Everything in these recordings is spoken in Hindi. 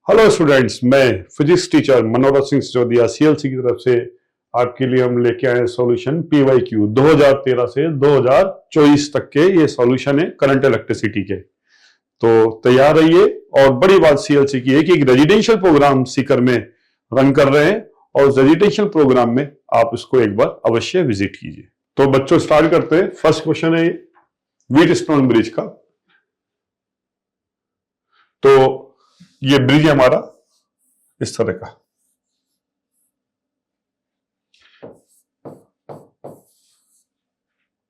हेलो स्टूडेंट्स, मैं physics teacher Manohar Singh Sisodia CLC की तरफ से आपके लिए हम लेके आए सॉल्यूशन पीवाईक्यू 2013 से 2024 तक के ये सॉल्यूशन है करंट इलेक्ट्रिसिटी के। तो तैयार रहिए। और बड़ी बात सीएलसी की है कि एक रेजिडेंशियल प्रोग्राम सीकर में रन कर रहे हैं और रेजिडेंशियल प्रोग्राम में आप इसको एक बार अवश्य विजिट कीजिए। तो बच्चों स्टार्ट करते हैं। फर्स्ट क्वेश्चन है व्हीटस्टोन ब्रिज का। तो ये ब्रिज है हमारा इस तरह का,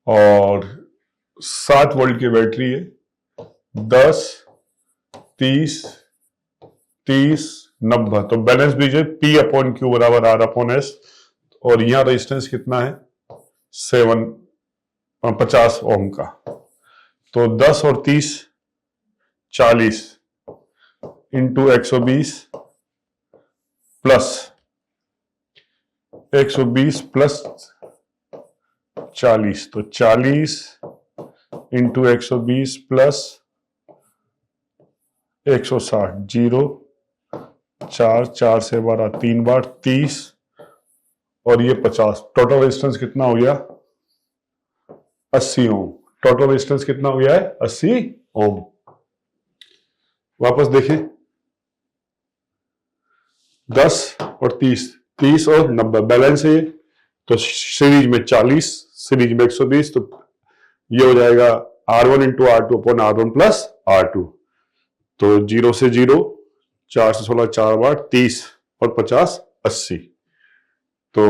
और 7 वोल्ट की बैटरी है। 10, 30, 30, 90। तो बैलेंस ब्रिज है। P अपॉन क्यू बराबर R अपॉन एस। और यहां रेजिस्टेंस कितना है? 50 ओम का। तो 10 और 30 40 इंटू 120 प्लस 120 प्लस 40। तो 40 इंटू 120 प्लस 160। 0 4 4 से 12 3 बार 30 और ये 50। टोटल रेजिस्टेंस कितना हो गया? 80 ओम। टोटल रेजिस्टेंस कितना हो गया है? 80 ओम। वापस देखें, 10 और 30, 30 और 90 बैलेंस है। तो सीरीज में 40, सीरीज में 120। तो ये हो जाएगा R1 into R2 upon R1 plus R2। तो 0 से 0, 4 से 16 4 बार 30 और 50 80। तो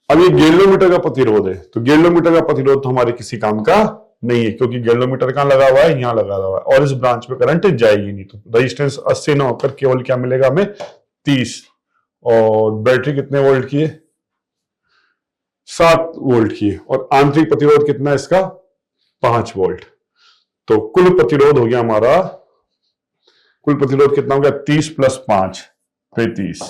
अब ये गैलोमीटर का प्रतिरोध है। तो गैलोमीटर का प्रतिरोध तो हमारे किसी काम का नहीं है, क्योंकि गैलोमीटर कहां लगा हुआ है? यहां लगा हुआ है, और इस ब्रांच में करंट जाएगी नहीं। तो रेजिस्टेंस 80 ना होकर केवल क्या मिलेगा हमें? 30। और बैटरी कितने वोल्ट की है? 7 वोल्ट की है। और आंतरिक प्रतिरोध कितना है इसका? 5 वोल्ट। तो कुल प्रतिरोध हो गया हमारा, कुल प्रतिरोध कितना हो गया? 30 प्लस 5 35।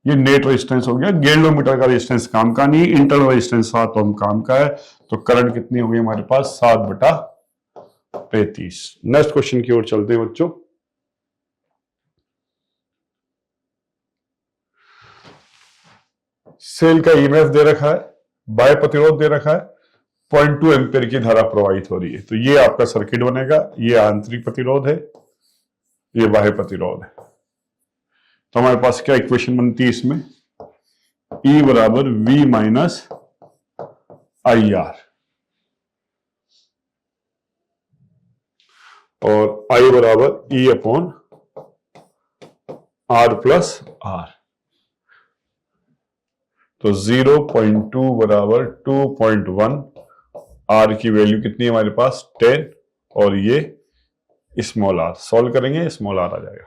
ये नेट रेजिस्टेंस हो गया। गैलोमीटर का रेजिस्टेंस काम का नहीं, इंटरनल रेजिस्टेंस 7 ओम काम का है। तो करंट कितनी हो गई हमारे पास? 7/35। नेक्स्ट क्वेश्चन की ओर चलते हैं बच्चों। सेल का ईएमएफ दे रखा है, बाह्य प्रतिरोध दे रखा है, 0.2 एम्पियर की धारा प्रवाहित हो रही है। तो ये आपका सर्किट बनेगा। ये आंतरिक प्रतिरोध है, ये बाह्य प्रतिरोध है। तो हमारे पास क्या इक्वेशन बनती है इसमें? E बराबर V माइनस IR और I बराबर E upon R plus R। तो 0.2 बराबर 2.1। R की वैल्यू कितनी है हमारे पास? 10। और ये स्मॉल r सॉल्व करेंगे, स्मॉल r आ जाएगा।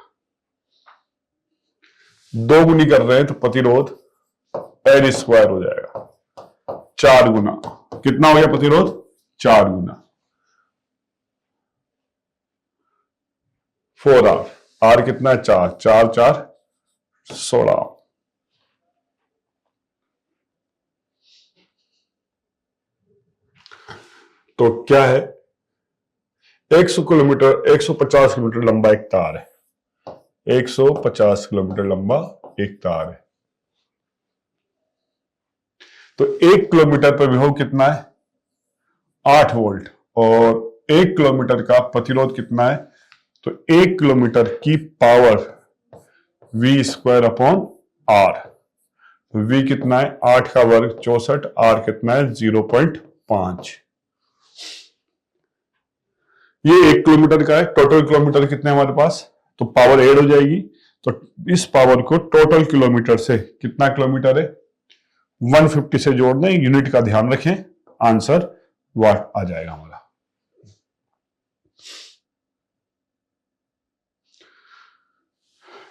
2 गुनी कर रहे हैं तो प्रतिरोध N स्क्वायर हो जाएगा। 4 गुना कितना हो गया प्रतिरोध? 4 गुना 4R। R कितना है? 4 4 4 16। तो क्या है? 150 किलोमीटर लंबा एक तार है। 150 किलोमीटर लंबा एक तार है। तो 1 किलोमीटर पर विभव कितना है? 8 वोल्ट। और 1 किलोमीटर का प्रतिरोध कितना है? तो 1 किलोमीटर की power V square upon R। V कितना है? 8 का वर्ग 64। R कितना है? 0.5। ये 1 किलोमीटर का है। टोटल किलोमीटर कितने हमारे पास? तो पावर ऐड हो जाएगी। तो इस पावर को टोटल किलोमीटर से, कितना किलोमीटर है? 150 से जोड़ दें। यूनिट का ध्यान रखें, आंसर वाट आ जाएगा हमारा।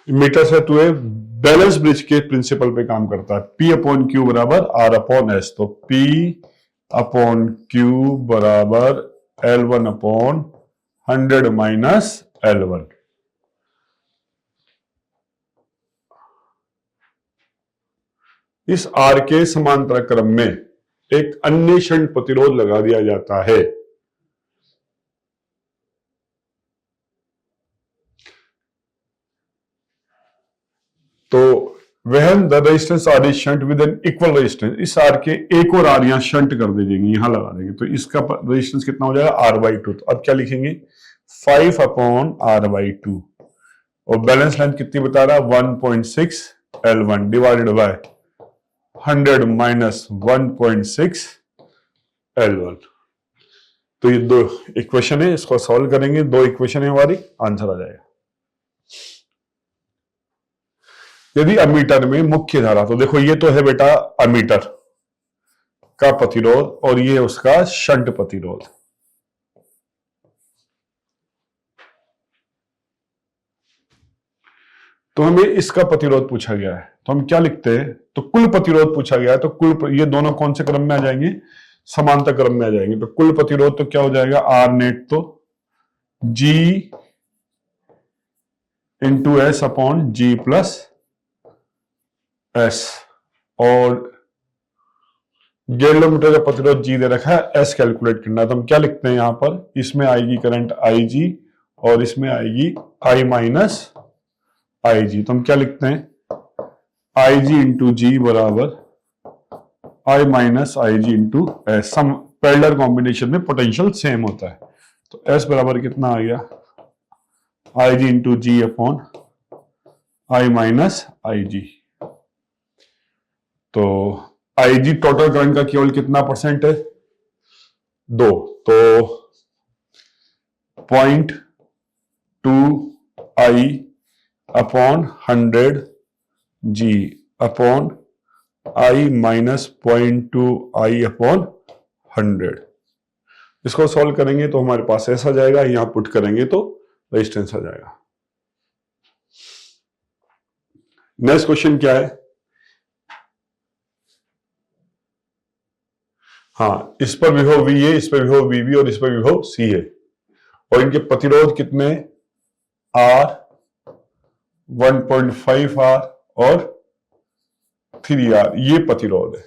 मीटर से तू बैलेंस ब्रिज के प्रिंसिपल पे काम करता है। P अपॉन क्यू बराबर R अपॉन एस। तो P अपॉन क्यू बराबर L1 अपॉन 100 माइनस L1। इस R के समांतर क्रम में एक अन्य शंट प्रतिरोध लगा दिया जाता है। when the resistance R is shunt with an equal resistance, इस R के एक और R यहाँ शंट कर दीजिएंगे, यहाँ लगा देंगे, तो इसका रेजिस्टेंस कितना हो जाएगा R/2। तो अब क्या लिखेंगे 5/R/2 और बैलेंस लेंथ कितनी बता रहा है 1.6 L1 divided by 100 minus 1.6 L1। तो ये दो इक्वेशन है, इसको सॉल्व करेंगे, दो इक्वेशन है हमारी, आंसर आ जाएगा। यदि अमीटर में मुख्य धारा, तो देखो ये तो है बेटा अमीटर का प्रतिरोध और ये उसका शंट प्रतिरोध। तो हमें इसका प्रतिरोध पूछा गया है, तो हम क्या लिखते हैं, तो कुल प्रतिरोध पूछा गया है, तो कुल ये दोनों कौन से क्रम में आ जाएंगे, समांतर क्रम में आ जाएंगे। तो कुल प्रतिरोध तो क्या हो जाएगा आर नेट तो G into S upon G plus S, और गैलोमीटर का प्रतिरोध G दे रखा है, एस कैलकुलेट करना है। तो हम क्या लिखते हैं यहां पर, इसमें आएगी करंट IG और इसमें आएगी I माइनस IG। तो हम क्या लिखते हैं IG इंटू जी बराबर I minus IG into S. सम पैरेलल कॉम्बिनेशन में पोटेंशियल सेम होता है, तो S बराबर कितना आ गया IG into G upon I minus IG। तो IG टोटल करंट का केवल कितना परसेंट है 2, तो 0.2I upon 100 G upon I minus 0.2I upon 100। इसको सॉल्व करेंगे तो हमारे पास ऐसा जाएगा, यहां पुट करेंगे तो रेजिस्टेंस आ जाएगा। नेक्स्ट क्वेश्चन क्या है, हाँ इस पर विभव V है, इस पर विभव VB और इस पर विभव C है, और इनके प्रतिरोध कितने R 1.5R और 3R, ये प्रतिरोध है।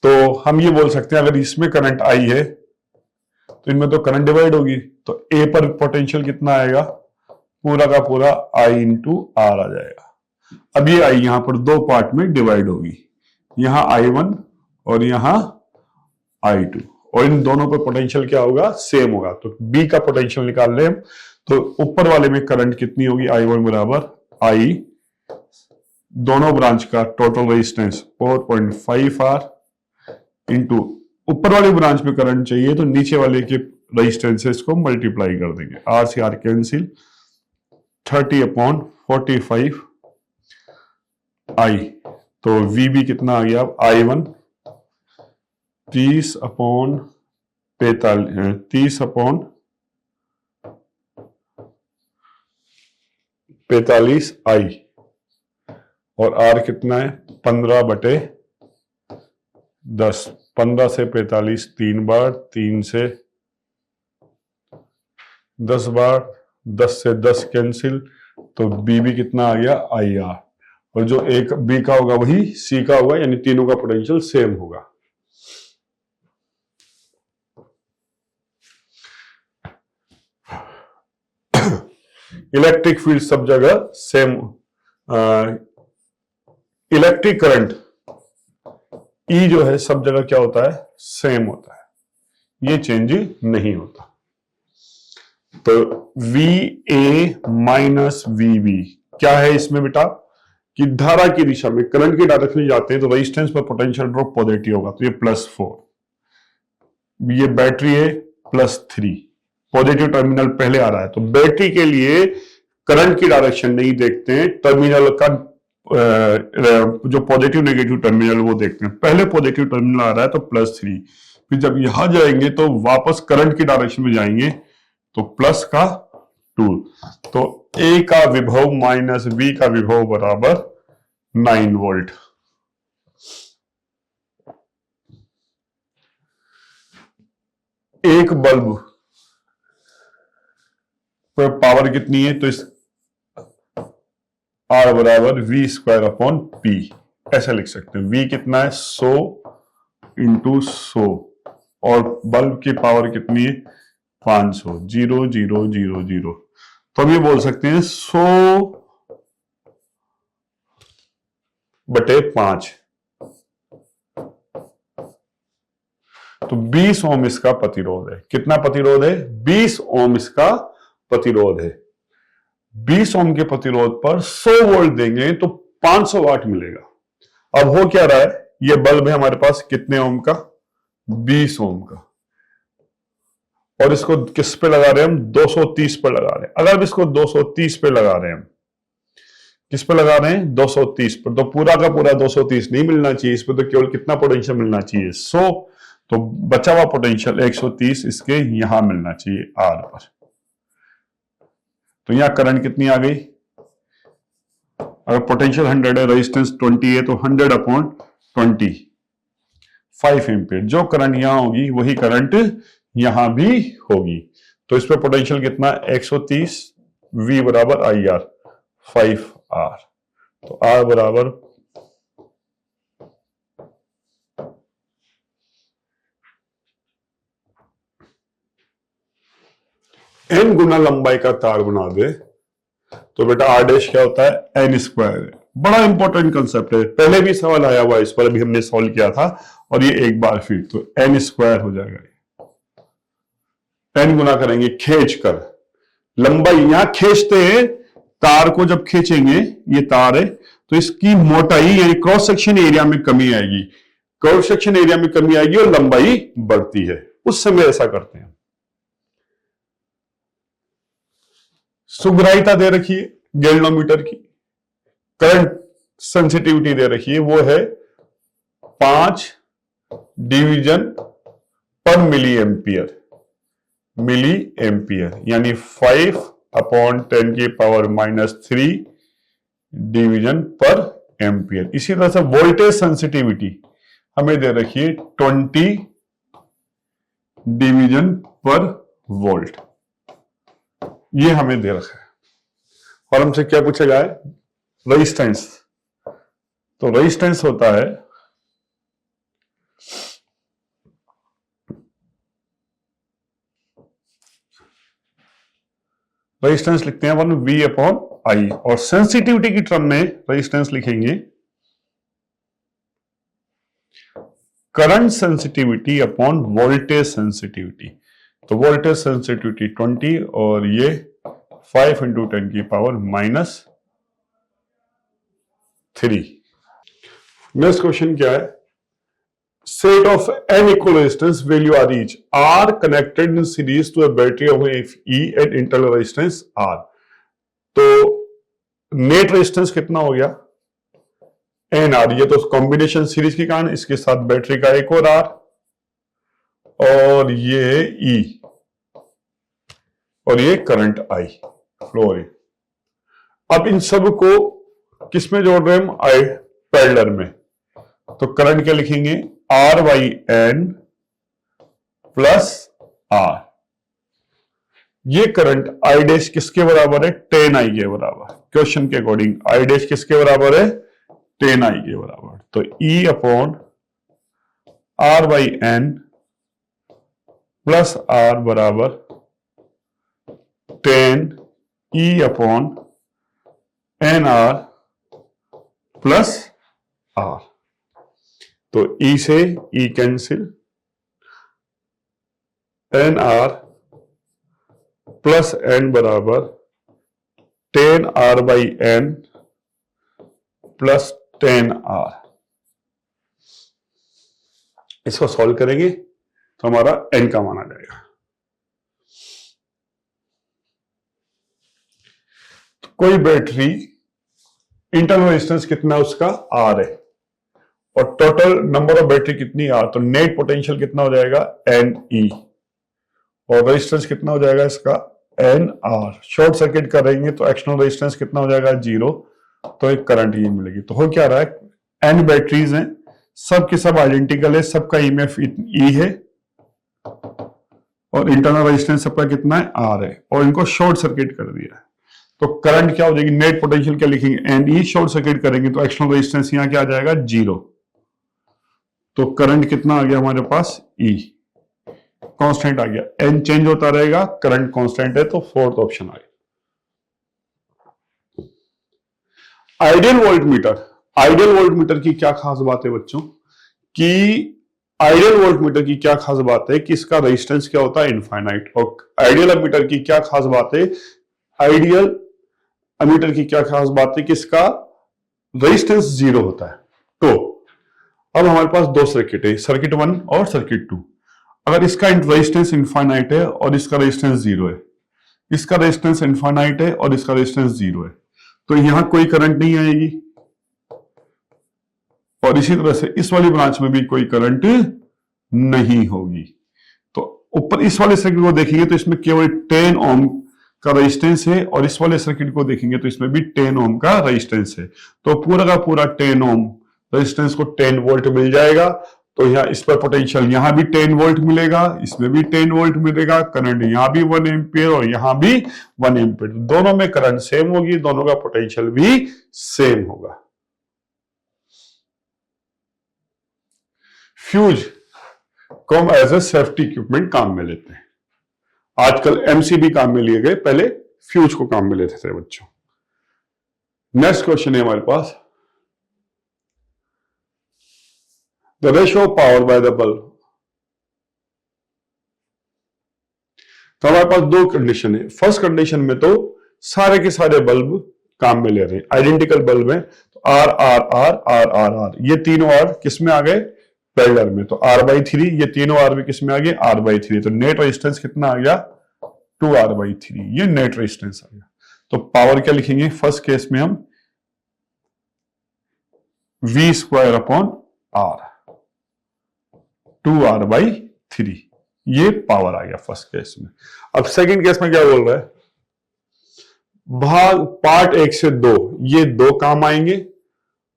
तो हम ये बोल सकते हैं अगर इसमें करंट I है तो इनमें तो करंट डिवाइड होगी, तो A पर पोटेंशियल कितना आएगा, पूरा का पूरा I इंटू R आ जाएगा। अब ये I यहां पर दो पार्ट में डिवाइड होगी, यहां I1 और यहां I2, और इन दोनों पर पोटेंशियल क्या होगा सेम होगा। तो B का पोटेंशियल निकाल रहे हम, तो ऊपर वाले में करंट कितनी होगी I1 बराबर I, दोनों ब्रांच का टोटल रेजिस्टेंस 4.5R इंटू ऊपर वाली ब्रांच में करंट चाहिए तो नीचे वाले के रेजिस्टेंसेस को मल्टीप्लाई कर देंगे, R से R कैंसिल, 30/45 I। तो VB कितना आ गया I1 30/45 I, और R कितना है 15/10, 15 से 45 3 बार, 3 से 10 बार, 10 से 10 कैंसिल, तो BB कितना आ गया IR, और जो एक B का होगा वही C का होगा, यानी तीनों का पोटेंशियल सेम होगा। इलेक्ट्रिक फील्ड सब जगह सेम, इलेक्ट्रिक करंट E जो है सब जगह क्या होता है सेम होता है, ये चेंज नहीं होता। तो VA माइनस VB क्या है इसमें बेटा, कि धारा की दिशा में करंट की डायरेक्शन में जाते हैं तो रेजिस्टेंस पर पोटेंशियल ड्रॉप पॉजिटिव होगा, तो ये +4, ये बैटरी है +3, पॉजिटिव टर्मिनल पहले आ रहा है। तो बैटरी के लिए करंट की डायरेक्शन नहीं देखते हैं, टर्मिनल का जो पॉजिटिव नेगेटिव टर्मिनल वो देखते हैं। पहले पॉजिटिव टर्मिनल आ रहा है तो +3, फिर जब यहां जाएंगे तो वापस करंट की डायरेक्शन में जाएंगे तो प्लस का 2, तो A का विभव माइनस B का विभव बराबर 9 वोल्ट। एक बल्ब पर पावर कितनी है, तो इस R बराबर V² अपॉन P, ऐसा लिख सकते हैं। V कितना है 100 इंटू 100, और बल्ब की पावर कितनी है 500, 0 0 0 0, तो हम ये बोल सकते हैं 100 बटे 5, तो 20 ओम इसका प्रतिरोध है। कितना प्रतिरोध है? 20 ओम इसका प्रतिरोध है। 20 ओम के प्रतिरोध पर 100 वोल्ट देंगे तो 500 वाट मिलेगा। अब हो क्या रहा है, ये बल्ब है हमारे पास कितने ओम का? 20 ओम का, और इसको किस पे लगा रहे हैं हम? 230 पे लगा रहे हैं। अगर इसको 230 पे लगा रहे हैं हम, किस पे लगा रहे हैं? 230 पर, तो पूरा का पूरा 230 नहीं मिलना चाहिए, इस पे तो केवल कितना पोटेंशियल मिलना चाहिए? 100, तो बचा हुआ पोटेंशियल 130 इसके यहां मिलना चाहिए आर पर। तो यहां करंट कितनी आ गई? अगर पोटेंशियल 100 है, रेजिस्टेंस 20 है, तो 100/20 5 एम्पियर। जो करंट यहां होगी वही करंट यहां भी होगी। तो इस पे पोटेंशियल कितना? 130, V बराबर IR 5R। तो R बराबर N गुना लंबाई का तार बना दे तो बेटा R डैश क्या होता है? N स्क्वायर है। बड़ा इंपॉर्टेंट कंसेप्ट है, पहले भी सवाल आया हुआ इस पर, अभी हमने सॉल्व किया था, और ये एक बार फिर, तो N स्क्वायर हो जाएगा। N गुना करेंगे खींच कर, लंबाई यहां खींचते हैं तार को, जब खींचेंगे ये तार है तो इसकी मोटाई यानी क्रॉस सेक्शन एरिया में कमी आएगी, क्रॉस सेक्शन एरिया में कमी आएगी और लंबाई बढ़ती है, उस समय ऐसा करते हैं। सुग्राहिता दे रखी है गैल्वेनोमीटर की, करंट सेंसिटिविटी दे रखी है, वो है 5 डिवीजन पर मिली एम्पियर, मिली एम्पियर यानी 5/10⁻³ डिवीजन पर एम्पियर। इसी तरह से वोल्टेज सेंसिटिविटी हमें दे रखी है 20 डिवीजन पर वोल्ट, ये हमें दे रखा है। और हमसे क्या पूछा जाए? रेजिस्टेंस। तो रेजिस्टेंस होता है रेजिस्टेंस लिखते हैं 1V/I, और सेंसिटिविटी की टर्म में रेजिस्टेंस लिखेंगे current sensitivity upon voltage sensitivity. तो वोल्टेज सेंसिटिविटी 20 और ये 5 × 10⁻³ नेक्स्ट क्वेश्चन क्या है? Set of n equal resistance value are each are connected in series to a battery of E at internal resistance R। तो नेट रेजिस्टेंस कितना हो गया? NR। ये तो कॉम्बिनेशन सीरीज के कारण, इसके साथ बैटरी का एक और R, और ये E, और ये करंट I फ्लो हो रही। अब इन सब को किस में जोड़ रहे हैं हम? I पैरेलल में। तो करंट क्या लिखेंगे? R/N plus R। ये करंट I डैश किसके बराबर है? 10I के बराबर। क्वेश्चन के अकॉर्डिंग I डैश किसके बराबर है? 10I के बराबर। तो E/R/N प्लस R बराबर 10E/NR प्लस R। तो E से E cancel, NR plus N बराबर 10R/N प्लस 10R। इसको सॉल्व करेंगे तो हमारा N का मान आ जाएगा। तो कोई बैटरी इंटरनल रेजिस्टेंस कितना है उसका? R है, और टोटल नंबर ऑफ बैटरी कितनी? R। तो नेट पोटेंशियल कितना हो जाएगा? NE, और रेजिस्टेंस कितना हो जाएगा इसका? NR। शॉर्ट सर्किट करेंगे तो एक्सटर्नल रेजिस्टेंस कितना हो जाएगा? 0। तो एक करंट ही मिलेगी। तो हो क्या रहा है? N बैटरीज हैं, सब के सब आइडेंटिकल है, सबका EMF E है, और इंटरनल रेजिस्टेंस सबका कितना है? R है, और इनको शॉर्ट सर्किट कर दिया है। तो करंट क्या हो जाएगी? नेट पोटेंशियल क्या लिखेंगे? NE। शॉर्ट सर्किट करेंगे तो एक्सटर्नल रेजिस्टेंस यहां क्या आ जाएगा? 0। तो करंट कितना आ गया हमारे पास? E कांस्टेंट आ गया। N चेंज होता रहेगा, करंट कांस्टेंट है, तो फोर्थ ऑप्शन आ गया। आइडियल वोल्टमीटर आइडियल वोल्टमीटर की क्या खास बात है बच्चों, कि आइडियल वोल्टमीटर की क्या खास बात है कि इसका रेजिस्टेंस क्या होता है, इनफाइनाइट। और आइडियल एमीटर की क्या खास बात है, आइडियल एमीटर की क्या खास बात है कि इसका रेजिस्टेंस 0 होता है। तो अब हमारे पास दो सर्किट है, सर्किट 1 और सर्किट 2। अगर इसका रेजिस्टेंस इनफाइनाइट है और इसका रेजिस्टेंस 0 है, इसका रेजिस्टेंस इनफाइनाइट है और इसका रेजिस्टेंस 0 है, तो यहां कोई करंट नहीं आएगी। और इसी तरह से इस वाली ब्रांच में भी कोई करंट नहीं होगी। तो ऊपर इस वाले सर्किट को देखेंगे तो इसमें केवल 10 ओम का रेजिस्टेंस है, और इस वाले सर्किट को देखेंगे तो इसमें भी 10 ओम का रेजिस्टेंस है। तो पूरा का पूरा 10 ओम रेजिस्टेंस को 10 वोल्ट मिल जाएगा। तो यहाँ इस पर पोटेंशियल यहां भी 10 वोल्ट मिलेगा, इसमें भी 10 वोल्ट मिलेगा, करंट यहां भी 1 एम्पियर और यहां भी 1 एम्पियर। दोनों में करंट सेम होगी, दोनों का पोटेंशियल भी सेम होगा। फ्यूज को हम एज ए सेफ्टी इक्विपमेंट काम में लेते हैं। आजकल एमसीबी काम में लिए गए, पहले फ्यूज को काम में लेते थे बच्चों। नेक्स्ट क्वेश्चन है हमारे पास, the ratio of power by the bulb. तो हमारे पास दो कंडीशन है। फर्स्ट कंडीशन में तो सारे के सारे बल्ब काम में ले रहे हैं, आइडेंटिकल बल्ब है, तो R R R R R R, ये तीनों आर किस में आ गए, पेरेलल में। तो R/3, ये तीनों आर भी किस में आ गए, R/3। तो नेट रेजिस्टेंस कितना आ गया, 2R/3, ये नेट रेजिस्टेंस आ गया। तो पावर क्या लिखेंगे, फर्स्ट केस में हम V²/R, 2R/3, ये पावर आ गया फर्स्ट केस में। अब सेकंड केस में क्या बोल रहा है, भाग पार्ट 1 से 2, ये 2 काम आएंगे,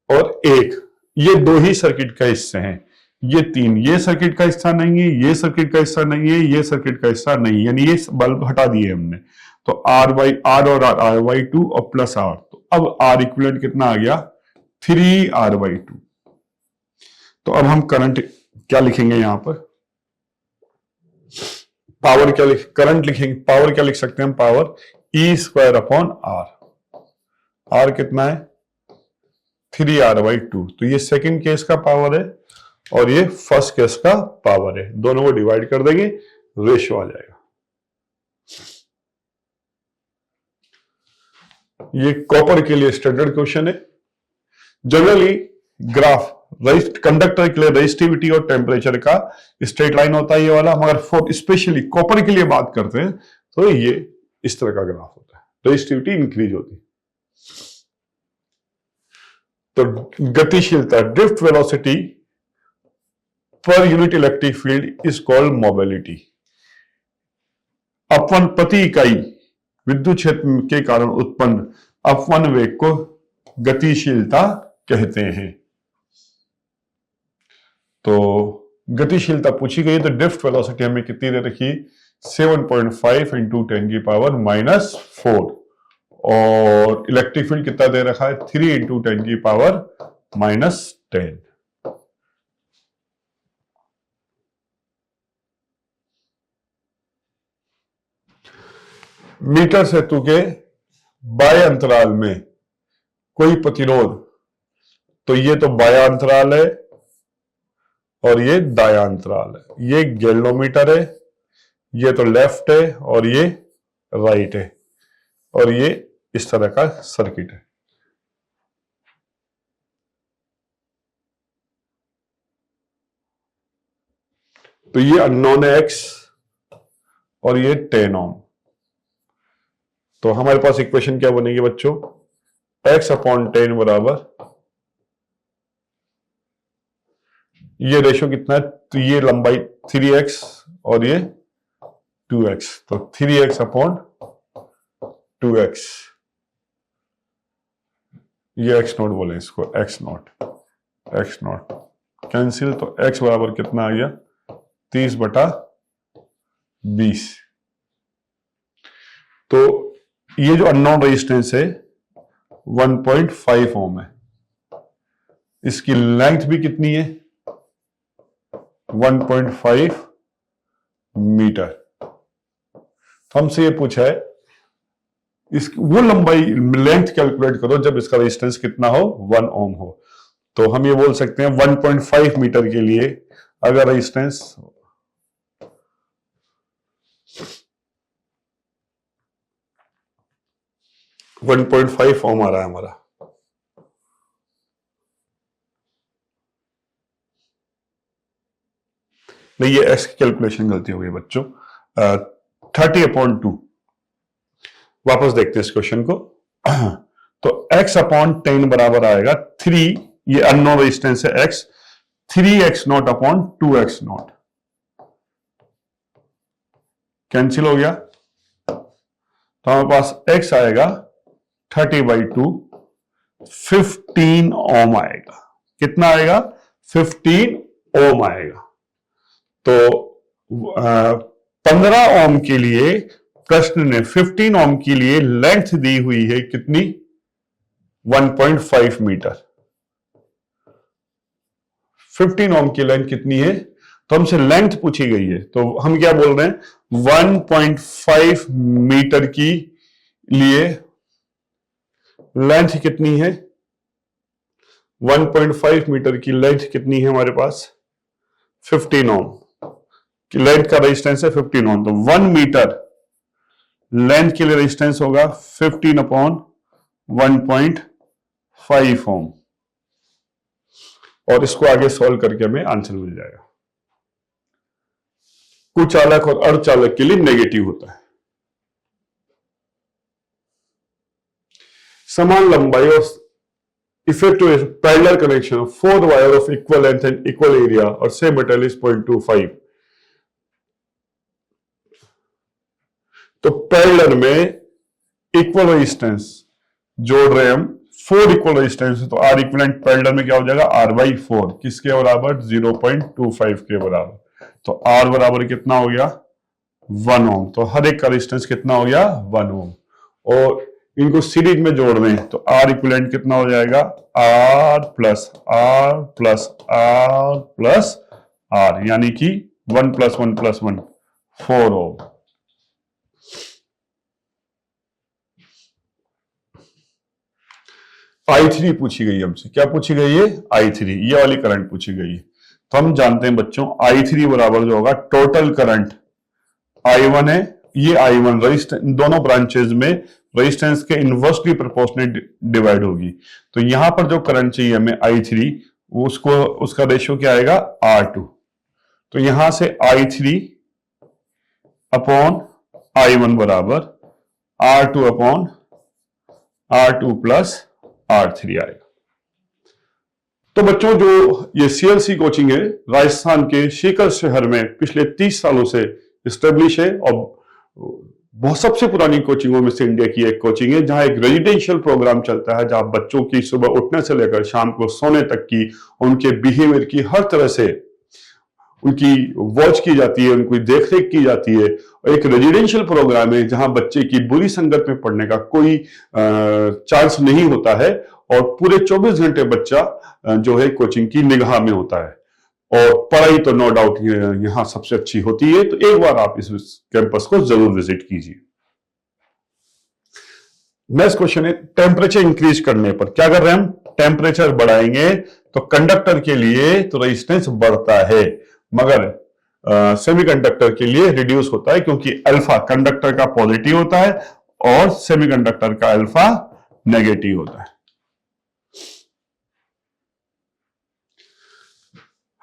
और 1, ये 2 ही सर्किट का हिस्से हैं, ये 3, ये सर्किट का हिस्सा नहीं है, ये सर्किट का हिस्सा नहीं है, ये सर्किट का हिस्सा नहीं है, यानी ये बल्ब हटा दिए हमने। तो R/R और R/2 और प्लस R, तो अब R इक्विवेलेंट कितना आ गया, 3R/2। तो अब हम करंट क्या लिखेंगे यहां पर, पावर क्या करंट लिखेंगे, पावर क्या लिख सकते हैं हम, पावर E²/R। R कितना है, 3R/2। तो ये सेकंड केस का पावर है और ये फर्स्ट केस का पावर है, दोनों को डिवाइड कर देंगे, रेशियो आ जाएगा। ये कॉपर के लिए स्टैंडर्ड क्वेश्चन है। जनरली ग्राफ कंडक्टर के लिए रेजिस्टिविटी और टेम्परेचर का स्ट्रेट लाइन होता है ये वाला, मगर फॉर स्पेशली कॉपर के लिए बात करते हैं तो ये इस तरह का ग्राफ होता है, रेजिस्टिविटी इंक्रीज होती है। तो गतिशीलता, drift velocity per unit electric field is called mobility. अपवन प्रति इकाई विद्युत क्षेत्र के कारण उत्पन्न अपवन वेग को गतिशीलता कहते हैं। तो गतिशीलता पूछी गई, तो ड्रिफ्ट वेलोसिटी हमें कितनी दे रखी, 7.5 × 10⁻⁴, और इलेक्ट्रिक फील्ड कितना दे रखा है, 3 × 10⁻10। मीटर सेतु के बाह्य अंतराल में कोई प्रतिरोध, तो ये तो बाह्य अंतराल है और ये दायां अंतराल है। ये गैल्वेनोमीटर है, ये तो लेफ्ट है और ये राइट है, और ये इस तरह का सर्किट है। तो ये अननोन है X और ये 10 ओम। तो हमारे पास इक्वेशन क्या बनेगी बच्चों, X/10 बराबर, ये रेशियो कितना है, तो ये लंबाई 3x और ये 2x, तो 3x/2x, ये x0 बोले इसको, x0 कैंसिल, तो x बराबर कितना आ गया, 30/20। तो ये जो अननोन रेजिस्टेंस है 1.5 ओम है, इसकी लेंथ भी कितनी है, 1.5 मीटर। तो हमसे ये पूछा है वो लंबाई लेंथ कैलकुलेट करो जब इसका रेजिस्टेंस कितना हो, 1 ओम हो। तो हम ये बोल सकते हैं 1.5 मीटर के लिए अगर रेजिस्टेंस 1.5 ओम आ रहा है हमारा, नहीं ये एक्स की कैलकुलेशन गलती हो गई बच्चों, 30/2। वापस देखते हैं इस क्वेश्चन को। तो x/10 बराबर आएगा 3, ये अननोन रेजिस्टेंस है x, 3x0/2x0 कैंसिल हो गया, तो हमारे पास x आएगा 30/2, 15 ओम आएगा। कितना आएगा? 15 ओम आएगा। तो 15 ओम के लिए प्रश्न ने 15 ओम के लिए लेंथ दी हुई है कितनी? 1.5 मीटर। 15 ओम की लेंथ कितनी है? तो हमसे लेंथ पूछी गई है, तो हम क्या बोल रहे हैं? 1.5 मीटर की लिए लेंथ कितनी है? 1.5 मीटर की लेंथ कितनी है हमारे पास? 15 ओम की लेंथ का रेजिस्टेंस है 15 ओम, तो 1 मीटर लेंथ के लिए रेजिस्टेंस होगा 15/1.5 ओम, और इसको आगे सॉल्व करके हमें आंसर मिल जाएगा। कुचालक और अर्धचालक के लिए नेगेटिव होता है। समान लंबाई और effective parallel connection of 4 wire of equal length and equal area और सेम मेटल इज 0.25। तो पैरेलल में इक्वल रेजिस्टेंस जोड़ रहे हैं हम, 4 इक्वल रेजिस्टेंस है, तो आर इक्विवेलेंट पैरेलल में क्या हो जाएगा? R/4 किसके बराबर? 0.25 के बराबर। तो आर बराबर कितना हो गया? 1 ओम। तो हर एक का रेजिस्टेंस कितना हो गया? 1 ओम। और इनको सीरीज में जोड़ रहे हैं, तो आर इक्विवेलेंट कितना हो जाएगा? R plus R plus R plus R, यानी कि 1 + 1 + 1 4 ओम। I3 पूछी गई हमसे, क्या पूछी गई है? I3, ये वाली करंट पूछी गई है। तो हम जानते हैं बच्चों I3 बराबर जो होगा टोटल करंट I1 है, ये I1 रेजिस्टेंस दोनों ब्रांचेस में रेजिस्टेंस के इनवर्सली प्रोपोर्शनेट डिवाइड होगी। तो यहां पर जो करंट चाहिए हमें I3, उसको उसका रेशियो क्या आएगा? R2। तो यहां से I3/I1 बराबर R2 प्लस R3 आएगा। तो बच्चों जो ये CLC कोचिंग है राजस्थान के सीकर शहर में पिछले 30 सालों से स्टेब्लिश है, और बहुत सबसे पुरानी कोचिंगों में से इंडिया की एक कोचिंग है, जहां एक रेजिडेंशियल प्रोग्राम चलता है, जहां बच्चों की सुबह उठने से लेकर शाम को सोने तक की, उनके बिहेवियर की हर तरह से उनकी वॉच की जाती है, उनकी देखरेख की जाती है। और एक रेजिडेंशियल प्रोग्राम है जहां बच्चे की बुरी संगत में पढ़ने का कोई चांस नहीं होता है, और पूरे 24 घंटे बच्चा जो है कोचिंग की निगाह में होता है, और पढ़ाई तो नो डाउट यहां सबसे अच्छी होती है। तो एक बार आप इस कैंपस को जरूर विजिट कीजिए। नेक्स्ट क्वेश्चन है, टेम्परेचर इंक्रीज करने पर क्या कर रहे हैं हम? टेम्परेचर बढ़ाएंगे तो कंडक्टर के लिए तो रेजिस्टेंस बढ़ता है, मगर सेमीकंडक्टर के लिए रिड्यूस होता है, क्योंकि अल्फा कंडक्टर का पॉजिटिव होता है और सेमीकंडक्टर का अल्फा नेगेटिव होता है।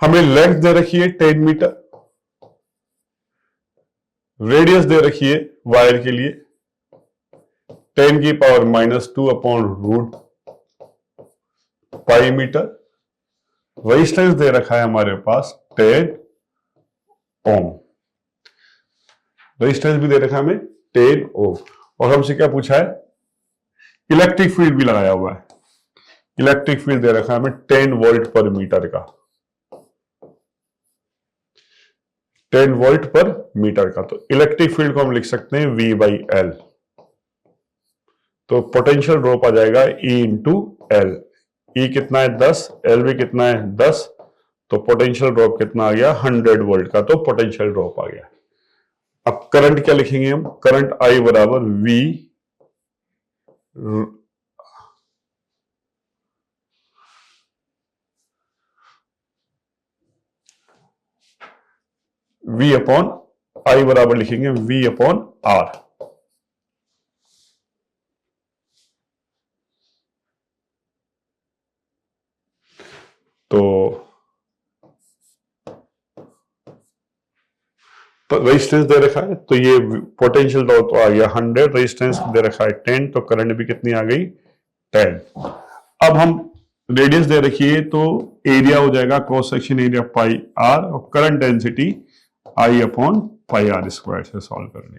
हमें लेंथ दे रखी है 10 मीटर, रेडियस दे रखी है वायर के लिए 10⁻²/√π मीटर, रेजिस्टेंस दे रखा है हमारे पास 10 ओम, रेजिस्टेंस भी दे रखा है हमें 10 ओम, और हमसे क्या पूछा है? इलेक्ट्रिक फील्ड भी लगाया हुआ है। इलेक्ट्रिक फील्ड दे रखा है हमें 10 वोल्ट पर मीटर का, 10 वोल्ट पर मीटर का। तो इलेक्ट्रिक फील्ड को हम लिख सकते हैं V/L। तो पोटेंशियल ड्रॉप आ जाएगा E/L। E कितना है? 10, L भी कितना है? 10, तो पोटेंशियल ड्रॉप कितना आ गया? 100 वोल्ट का, तो पोटेंशियल ड्रॉप आ गया। अब करंट क्या लिखेंगे हम? करंट I बराबर V V अपॉन I बराबर लिखेंगे V अपॉन R। तो रेजिस्टेंस दे रखा है, तो ये पोटेंशियल तो आ गया 100, रेजिस्टेंस दे रखा है 10, तो करंट भी कितनी आ गई 10। अब हम रेडियस दे रखी है, तो एरिया हो जाएगा cross section area pi R, और current density I upon pi R square से सॉल्व करने।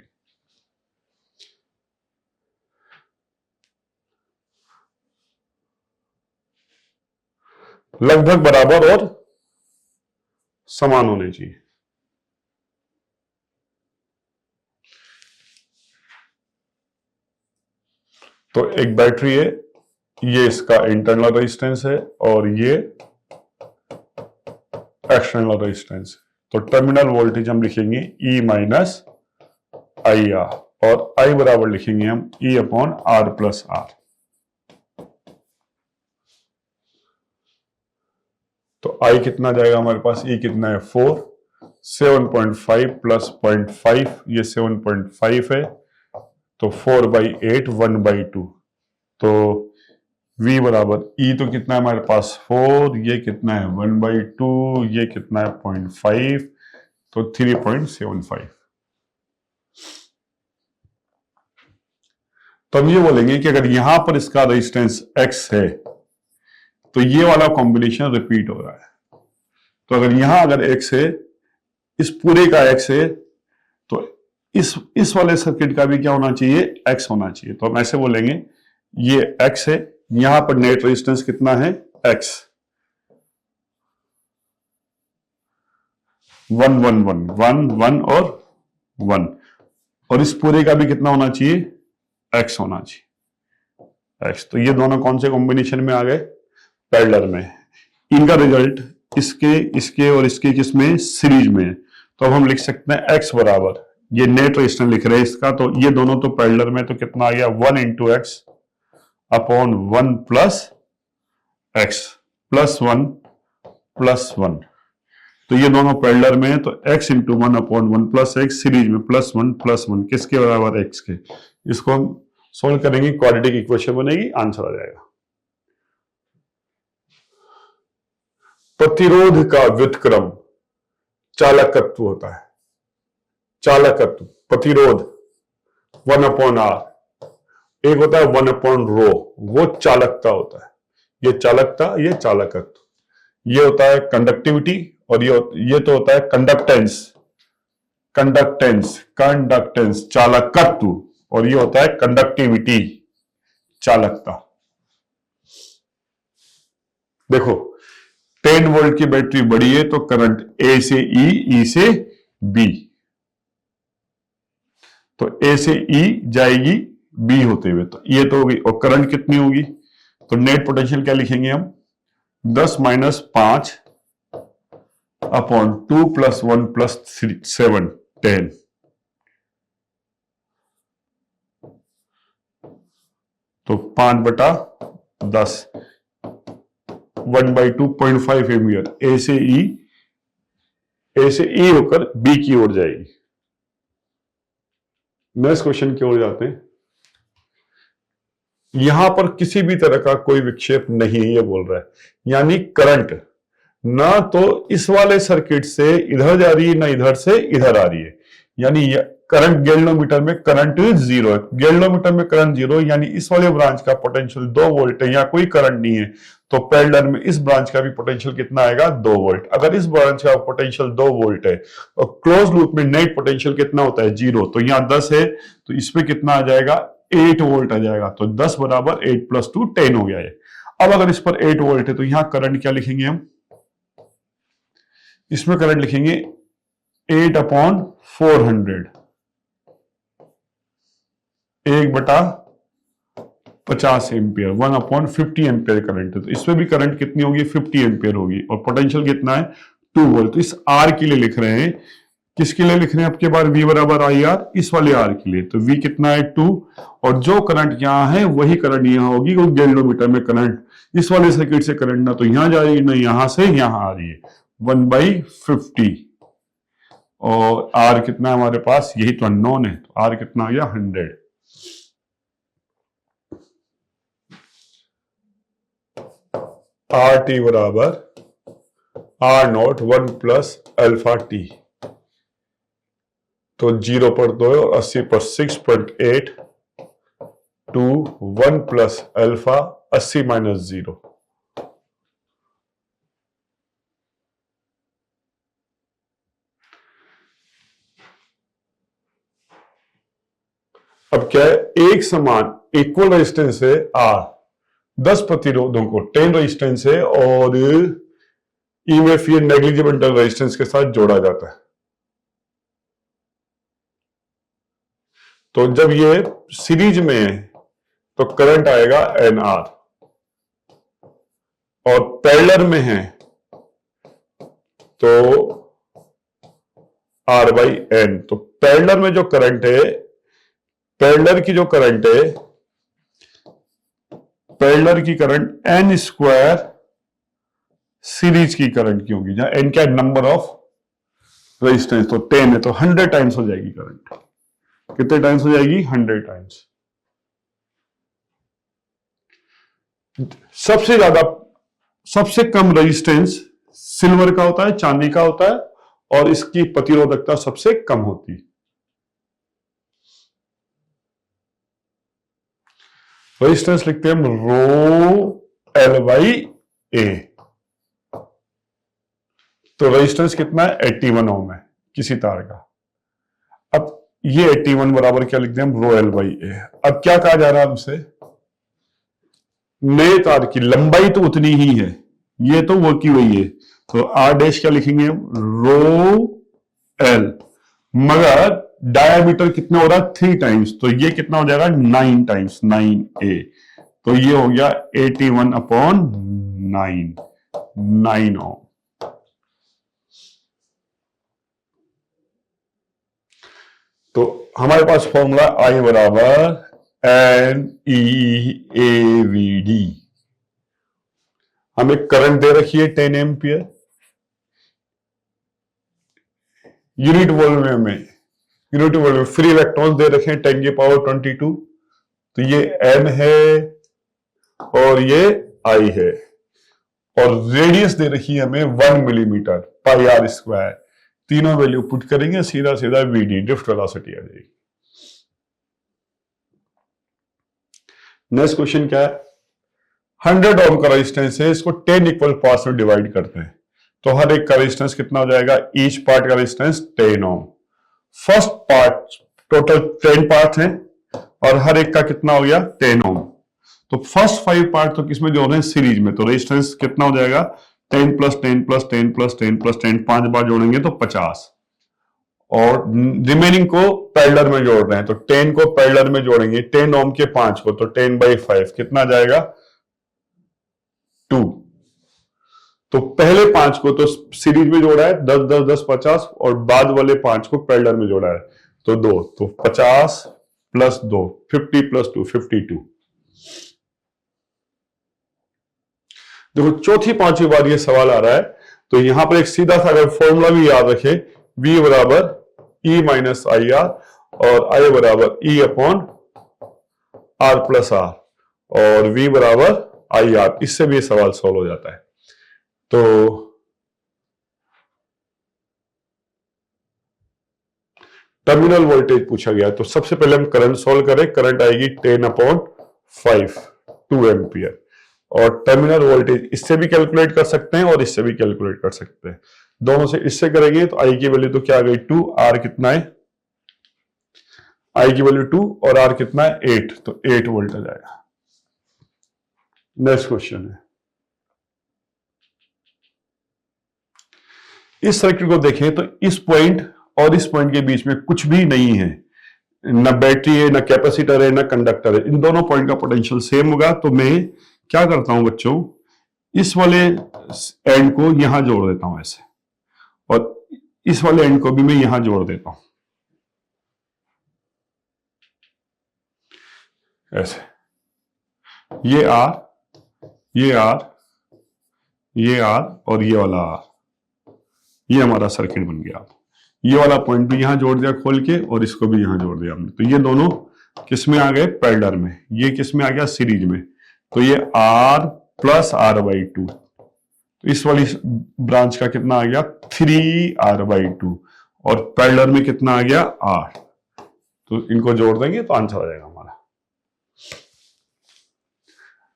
लगभग बराबर और समान होने चाहिए। तो एक बैटरी है, ये इसका इंटरनल रेजिस्टेंस है और ये एक्सटर्नल रेजिस्टेंस है। तो टर्मिनल वोल्टेज हम लिखेंगे E माइनस आई आर, और I बराबर लिखेंगे हम E upon R plus R. तो I कितना जाएगा हमारे पास, E कितना है 4, 7.5 प्लस 0.5, ये 7.5 है, तो 4/8 1/2। तो V बराबर E तो कितना है हमारे पास 4, ये कितना है 1/2, ये कितना है 0.5, तो 3.75। तो हम ये बोलेंगे कि अगर यहां पर इसका रेजिस्टेंस X है तो ये वाला कॉम्बिनेशन रिपीट हो रहा है। तो अगर यहां अगर X है, इस पूरे का X है, तो इस वाले सर्किट का भी क्या होना चाहिए, X होना चाहिए। तो हम ऐसे बोलेंगे ये X है, यहां पर नेट रेजिस्टेंस कितना है X, 1 1 1 1 1 और 1, और इस पूरे का भी कितना होना चाहिए, X होना चाहिए, X। तो ये दोनों कौन से कॉम्बिनेशन में आ गए, पैरेलल में। इनका रिजल्ट इसके और इसके किसमें, सीरीज में। तो अब हम लिख सकते हैं X बराबर, ये नेट रेजिस्टेंस लिख रहे हैं इसका, तो ये दोनों तो पैरेलल में, तो कितना आ गया 1 into x upon 1 plus x plus 1 plus 1। तो ये दोनों पैरेलल में है, तो x into 1 upon 1 plus x, series में प्लस 1 प्लस 1, किसके बराबर, x के। इसको हम सोल्व करेंगे, क्वाड्रेटिक इक्वेशन बनेगी, आंसर आ जाएगा। प्रतिरोध का व्युत्क्रम चालकत्व होता है। चालकत्व, प्रतिरोध 1 अपॉन आर, एक होता है 1 अपॉन रो, वो चालकता होता है। ये चालकता, ये चालकत्व। ये होता है कंडक्टिविटी, और ये तो होता है कंडक्टेंस, कंडक्टेंस चालकत्व, और ये होता है कंडक्टिविटी, चालकता। देखो 10 वोल्ट की बैटरी बड़ी है, तो करंट ए से ई से बी, तो ए से ई जाएगी बी होते हुए, तो ये तो होगी। और करंट कितनी होगी, तो नेट पोटेंशियल क्या लिखेंगे हम, 10 माइनस 5 अपॉन 2 प्लस 1 प्लस 7 10। तो 5/10 1/2.5 एम्पियर ए से ई होकर बी की ओर जाएगी। नेक्स्ट क्वेश्चन की ओर जाते हैं। यहां पर किसी भी तरह का कोई विक्षेप नहीं है, ये बोल रहा है, यानी करंट ना तो इस वाले सर्किट से इधर जा रही है, ना इधर से इधर आ रही है, यानी करंट गैल्वेनोमीटर में करंट 0 है। गैल्वेनोमीटर में करंट 0, यानी इस वाले ब्रांच का पोटेंशियल 2 वोल्ट है, या कोई करंट नहीं है, तो पैरेलल में इस ब्रांच का भी पोटेंशियल कितना आएगा, 2 वोल्ट। अगर इस ब्रांच का पोटेंशियल 2 वोल्ट है और क्लोज लूप में नेट पोटेंशियल कितना होता है, 0, तो यहां 10 है, तो इसमें कितना आ जाएगा, 8 वोल्ट आ जाएगा। तो 10 बराबर 8 प्लस 2 10 हो गया है। अब अगर इस पर 8 वोल्ट है, तो यहां करंट क्या लिखेंगे हम, इसमें करंट लिखेंगे 8 upon 400, 1/50 ampere, 1 upon 50 ampere current है। तो इसमें भी करंट कितनी होगी, 50 एम्पियर होगी, और पोटेंशियल कितना है, 2 वोल्ट। तो इस आर के लिए लिख रहे हैं, किसके लिए लिख रहे हैं आपके पास, V बराबर आई आर, इस वाले आर के लिए। तो V कितना है 2, और जो करंट यहां है वही करंट यहां होगी, वो गैल्वेनोमीटर में करंट इस वाले सर्किट से करंट ना तो यहां जा रही है, ना यहां से यहां आ रही है, 1/50। और आर कितना है हमारे पास, यही तो अननोन है, तो आर कितना आ गया 100। आर टी बराबर R naught 1 plus alpha T, तो 0 पर 2 और 80 पर 6.8 टू 1 प्लस अल्फा 80 माइनस 0। अब क्या है, एक समान इक्वल रेजिस्टेंस है आर, 10 प्रतिरोधों को 10 रेजिस्टेंस है और ईएमएफ ये नेग्लिजिबल रेजिस्टेंस के साथ जोड़ा जाता है। तो जब ये सीरीज में है तो करंट आएगा एन आर, और पैरेलल में है तो आर बाई एन। तो पैरेलल में जो करंट है, पैरेलल की जो करंट है, पैरेलल की करंट एन स्क्वायर सीरीज की करंट की होगी, जहां एन क्या नंबर ऑफ रेजिस्टेंस, तो 10 है तो 100 टाइम्स हो जाएगी करंट। कितने टाइम्स हो जाएगी, 100 टाइम्स। सबसे ज्यादा, सबसे कम रेजिस्टेंस सिल्वर का होता है, चांदी का होता है, और इसकी प्रतिरोधकता सबसे कम होती है। रेजिस्टेंस लिखते हैं हम रो एल बाई ए। तो रेजिस्टेंस कितना है, 81 ओम है किसी तार का। अब ये 81 बराबर क्या लिखते हैं हम, रो एल बाई ए। अब क्या कहा जा रहा है हमसे, नए तार की लंबाई तो उतनी ही है, ये तो वो की वही है, तो आर डैश क्या लिखेंगे हम, रो एल, मगर डायमीटर कितना हो रहा है 3 टाइम्स, तो ये कितना हो जाएगा 9 टाइम्स, 9a, तो ये हो गया 81 अपॉन 9 ओम। तो हमारे पास फॉर्मूला I बराबर n e A v d. हमें करंट दे रखी है 10 एम्पियर, यूनिट वॉल्यूम में, यूनिट वॉल्यूम फ्री इलेक्ट्रॉन्स दे रखे हैं 10 की पावर 22, तो ये n है और ये I है, और रेडियस दे रखी है हमें 1 मिलीमीटर, पाई आर स्क्वायर। तीनों वैल्यू पुट करेंगे, सीधा सीधा वीडी ड्रिफ्ट वेलोसिटी आ जाएगी। नेक्स्ट क्वेश्चन क्या है, 100 ओम का रेजिस्टेंस है, इसको 10 इक्वल पार्ट्स में डिवाइड करते हैं, तो हर एक का रेजिस्टेंस कितना हो जाएगा, ईच पार्ट का रेजिस्टेंस 10 ओम। फर्स्ट पार्ट टोटल 10 पार्ट हैं और हर एक का कितना हो गया 10 ओम। तो फर्स्ट 5 पार्ट तो किसमें जोड़ रहे हैं, सीरीज में, तो रेजिस्टेंस कितना हो जाएगा 10 प्लस 10 प्लस 10 प्लस 10 प्लस 10, 5 बार जोड़ेंगे तो 50, और रिमेनिंग को पैरेलल में जोड़ रहे हैं, तो 10 को पैरेलल में जोड़ेंगे 10 ओम के 5 को, तो 10 बाई 5 कितना जाएगा 2। तो पहले 5 को तो सीरीज में जोड़ा है 10 10 10 50, और बाद वाले 5 को पैरेलल में जोड़ा है तो 2, तो 50 प्लस 2 50 प्लस 2 52। देखो चौथी पांचवी बार ये सवाल आ रहा है, तो यहां पर एक सीधा सा अगर फॉर्मूला भी याद रखे, V बराबर E माइनस आई आर, और I बराबर E upon R plus R, और V बराबर आई आर, इससे भी ये सवाल सॉल्व हो जाता है। तो टर्मिनल वोल्टेज पूछा गया, तो सबसे पहले हम करंट सॉल्व करें, करंट आएगी 10 अपॉन 5 2 एम्पियर, और टर्मिनल वोल्टेज इससे भी कैलकुलेट कर सकते हैं और इससे भी कैलकुलेट कर सकते हैं, दोनों से इससे करेंगे तो आई की वैल्यू तो क्या आ गई 2, आर कितना है, आई की वैल्यू 2 और आर कितना है 8, तो 8 वोल्ट आ जाएगा। नेक्स्ट क्वेश्चन है, इस सर्किट को देखें तो इस पॉइंट और इस पॉइंट के बीच में कुछ भी नहीं है, ना बैटरी है, ना कैपेसिटर है, ना कंडक्टर है, इन दोनों पॉइंट का पोटेंशियल सेम होगा। तो मैं क्या करता हूं बच्चों, इस वाले एंड को यहां जोड़ देता हूं ऐसे, और इस वाले एंड को भी मैं यहां जोड़ देता हूं ऐसे, ये आर, ये आर, ये आर और ये वाला आर, ये हमारा सर्किट बन गया। ये वाला पॉइंट भी यहां जोड़ दिया खोल के, और इसको भी यहां जोड़ दिया हमने। तो ये दोनों किस में आ गए? पैरेलल में। ये किस में आ गया? सीरीज में। तो ये R प्लस R/2, तो इस वाली ब्रांच का कितना आ गया? 3R/2, और पैरेलल में कितना आ गया? R। तो इनको जोड़ देंगे तो आंसर आ जाएगा हमारा।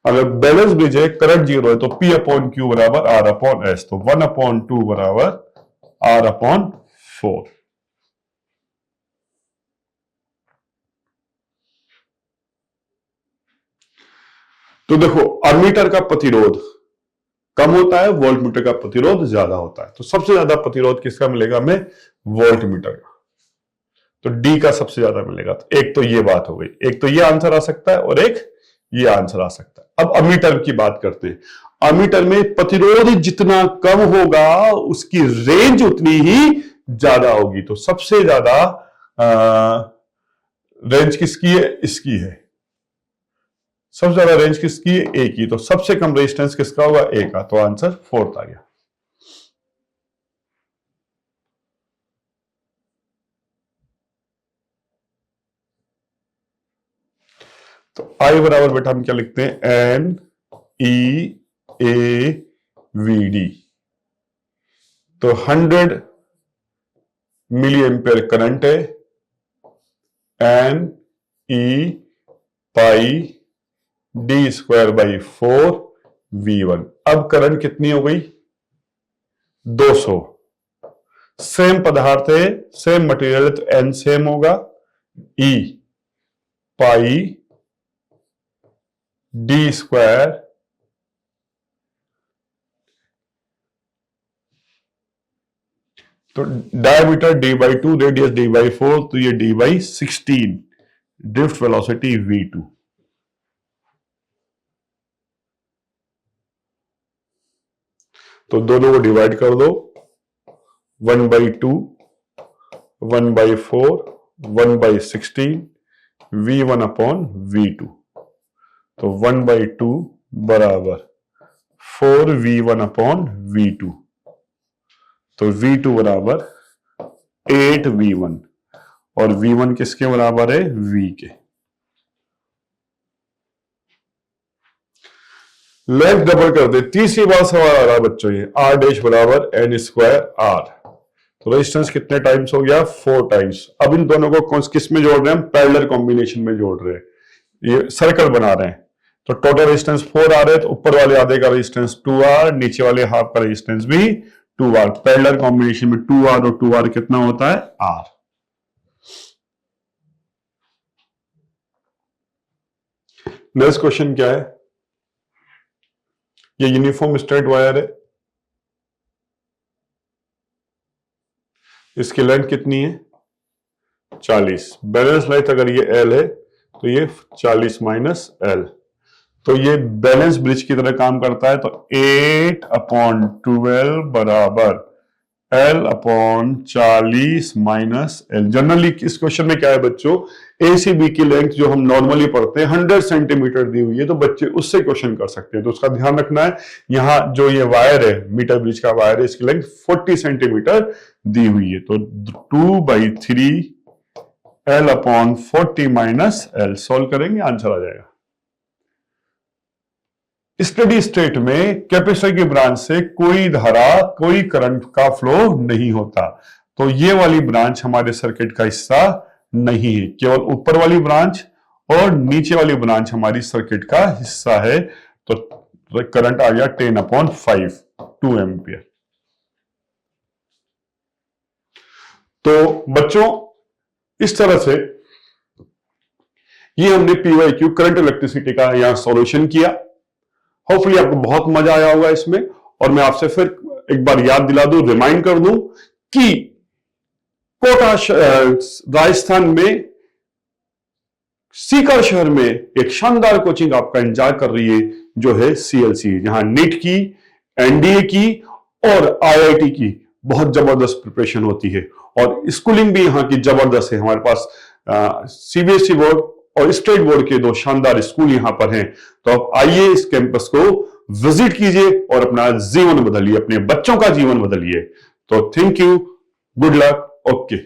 अगर बैलेंस ब्रिज है, करंट जीरो है, तो P/Q बराबर R/S, तो 1/2 बराबर R/4। तो देखो, अमीटर का प्रतिरोध कम होता है, वोल्टमीटर का प्रतिरोध ज्यादा होता है। तो सबसे ज्यादा प्रतिरोध किसका मिलेगा हमें? वोल्टमीटर का। तो डी का सबसे ज्यादा मिलेगा। तो एक तो ये बात हो गई, एक तो ये आंसर आ सकता है और एक ये आंसर आ सकता है। अब अमीटर की बात करते हैं। अमीटर में प्रतिरोध जितना कम होगा उसकी रेंज उतनी ही ज्यादा होगी। तो सबसे ज्यादा रेंज किसकी है? इसकी है। सबसे ज्यादा रेंज किसकी है? ए की। तो सबसे कम रेजिस्टेंस किसका होगा? ए का। तो आंसर 4th आ गया। तो आई बराबर बेटा हम क्या लिखते हैं? NE/AVD। तो 100 मिली एम्पेयर करंट है, NE/πD²/4 अब करंट कितनी हो गई? 200। सेम पदार्थ है, सेम मटेरियल, तो N सेम होगा, E/πD²। तो डायमीटर D/2, रेडियस D/4, तो ये D/16, ड्रिफ्ट वेलोसिटी V2। तो दोनों को डिवाइड कर दो, 1/2, 1/4, 1/16, V1/V2। तो 1/2 बराबर 4V1/V2। तो V2 बराबर 8V1, और V1 किसके बराबर है? V के। लेंथ डबल कर दे। तीसरी बार सवाल आ रहा बच्चों, ये R' बराबर N²R। तो रेजिस्टेंस कितने टाइम्स हो गया? 4 टाइम्स। अब इन दोनों को किस में जोड़ रहे हैं? हम पैरेलल कॉम्बिनेशन में जोड़ रहे हैं, ये सर्कल बना रहे हैं। तो टोटल रेजिस्टेंस 4 आ रहे हैं, तो ऊपर वाले आधे का रेजिस्टेंस 2R, नीचे वाले हाफ का रेजिस्टेंस भी 2R। पैरेलल कॉम्बिनेशन में 2R और 2R कितना होता है? R। नेक्स्ट क्वेश्चन क्या है? ये यूनिफॉर्म स्ट्रेट वायर है, इसकी लेंथ कितनी है? 40। बैलेंस लेंथ अगर ये L है तो ये 40 माइनस L। तो ये बैलेंस ब्रिज की तरह काम करता है। तो 8/12 बराबर L/40 माइनस L। जनरली इस क्वेश्चन में क्या है बच्चों? ए सी बी की लेंथ जो हम नॉर्मली पढ़ते हैं 100 सेंटीमीटर दी हुई है, तो बच्चे उससे क्वेश्चन कर सकते हैं। तो उसका ध्यान रखना है, यहां जो ये वायर है, मीटर ब्रिज का वायर है, इसकी लेंथ 40 सेंटीमीटर दी हुई है। तो 2/3 L/40 माइनस L। सॉल्व करेंगे, आंसर आ जाएगा। स्टेडी स्टेट में कैपेसिटर की ब्रांच से कोई धारा, कोई करंट का फ्लो नहीं होता। तो ये वाली ब्रांच हमारे सर्किट का हिस्सा नहीं है, केवल ऊपर वाली ब्रांच और नीचे वाली ब्रांच हमारी सर्किट का हिस्सा है। तो करंट आ गया 10/5, 2 एम्पियर। तो बच्चों इस तरह से ये हमने PYQ करंट इलेक्ट्रिसिटी का यहां सॉल्यूशन किया। होपफुली आपको बहुत मजा आया होगा इसमें। और मैं आपसे फिर एक बार याद दिला दूं, रिमाइंड कर दूं कि कोटा राजस्थान में सीकर शहर में एक शानदार कोचिंग आपका इंतजार कर रही है, जो है CLC, जहां नीट की, NDA की और IIT की बहुत जबरदस्त प्रिपरेशन होती है। और स्कूलिंग भी यहाँ की जबरदस्त है। हमारे पास CBSE बोर्ड और स्टेट बोर्ड के 2 शानदार स्कूल यहां पर हैं। तो आप आइए, इस कैंपस को विजिट कीजिए और अपना जीवन बदलिए, अपने बच्चों का जीवन बदलिए। तो thank you, good luck. Okay.